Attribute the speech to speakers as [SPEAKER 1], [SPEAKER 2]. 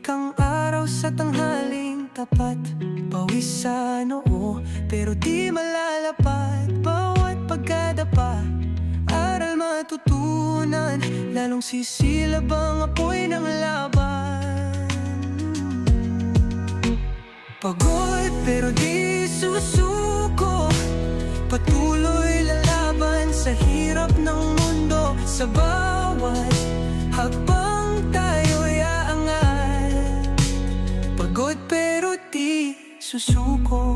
[SPEAKER 1] kang araw sa tanghaling tapat. Pawis sa noo, pero di malalapat. Bawat pagkadapa, aral matutunan. Lalong sisilab ang apoy ng laban. Pagod pero di susuko, patuloy lalaban sa hirap ng mundo. Sa bawat hakbang tayo'y aangat. Pagod pero di susuko.